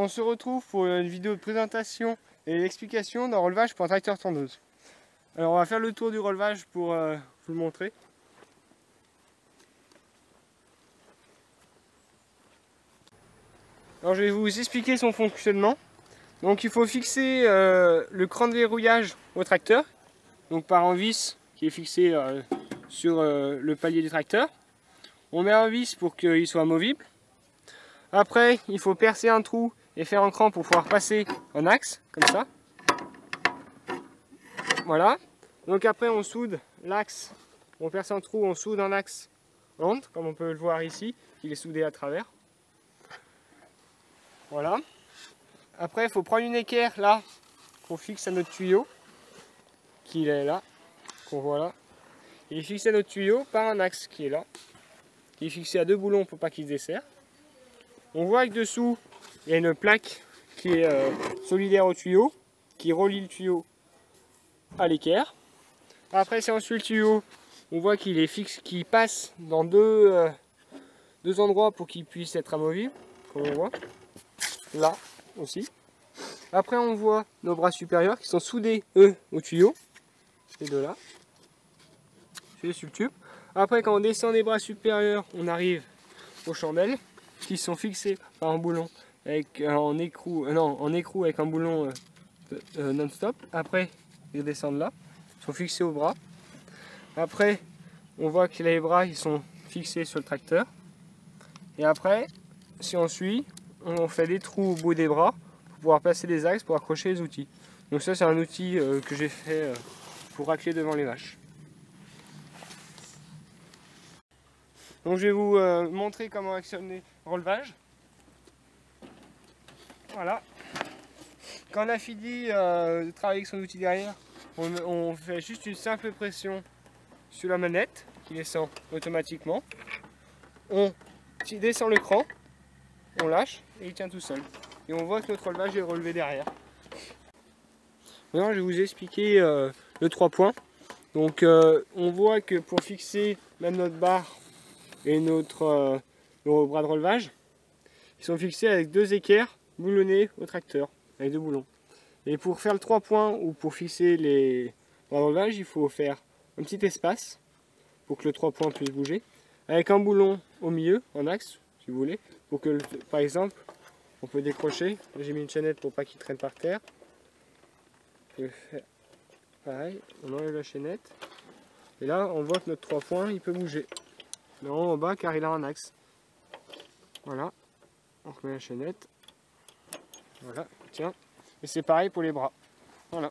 on se retrouve pour une vidéo de présentation et d'explication d'un relevage pour un tracteur tondeuse. Alors on va faire le tour du relevage pour vous le montrer. Alors je vais vous expliquer son fonctionnement. Donc il faut fixer le cran de verrouillage au tracteur, donc par un vis qui est fixé sur le palier du tracteur. On met un vis pour qu'il soit amovible. Après il faut percer un trou et faire un cran pour pouvoir passer un axe, comme ça. Voilà. Donc après on soude l'axe, on perce un trou, on soude un axe entre, comme on peut le voir ici, qu'il est soudé à travers. Voilà. Après il faut prendre une équerre là, qu'on fixe à notre tuyau, qui est là, qu'on voit là. Il est fixé à notre tuyau par un axe qui est là, qui est fixé à 2 boulons pour pas qu'il se desserre. On voit que dessous il y a une plaque qui est solidaire au tuyau, qui relie le tuyau à l'équerre. Après si on suit le tuyau, on voit qu'il est fixe, qu'il passe dans deux endroits pour qu'il puisse être amovible, comme on voit. Là aussi. Après on voit nos bras supérieurs qui sont soudés eux au tuyau. Ces deux là. Sur le tube. Après quand on descend des bras supérieurs, on arrive aux chandelles qui sont fixées par un boulon avec en écrou avec un boulon non-stop. Après ils descendent là, ils sont fixés au bras. Après on voit que les bras ils sont fixés sur le tracteur. Et après si on suit, on fait des trous au bout des bras pour pouvoir placer des axes pour accrocher les outils. Donc ça c'est un outil que j'ai fait pour racler devant les vaches. Donc je vais vous montrer comment actionner le relevage. Voilà. Quand on a fini de travailler avec son outil derrière, on fait juste une simple pression sur la manette qui descend automatiquement. On descend le cran, on lâche et il tient tout seul. Et on voit que notre relevage est relevé derrière. Maintenant je vais vous expliquer le 3 points. Donc on voit que pour fixer même notre barre et notre bras de relevage, ils sont fixés avec 2 équerres boulonnés au tracteur, avec 2 boulons. Et pour faire le 3 points ou pour fixer les bras de relevage, il faut faire un petit espace pour que le 3 points puisse bouger, avec un boulon au milieu, en axe, si vous voulez, pour que, par exemple, on peut décrocher. J'ai mis une chaînette pour pas qu'il traîne par terre. Je vais faire pareil, on enlève la chaînette. Et là, on voit que notre 3 points, il peut bouger. Mais en bas, car il a un axe. Voilà, on remet la chaînette. Voilà, tiens. Et c'est pareil pour les bras. Voilà.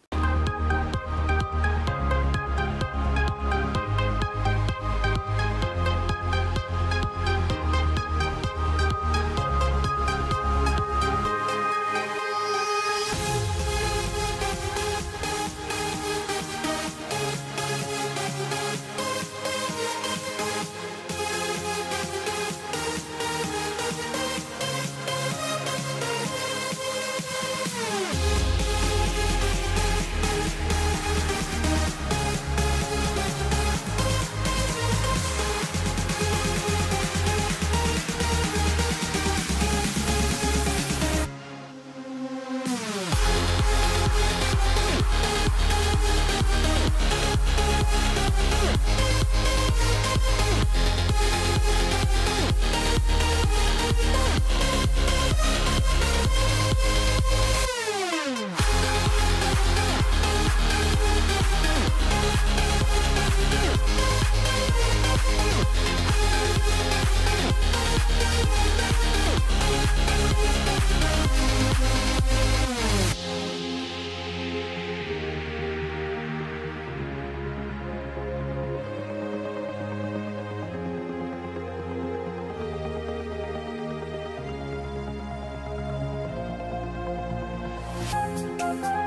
Bye.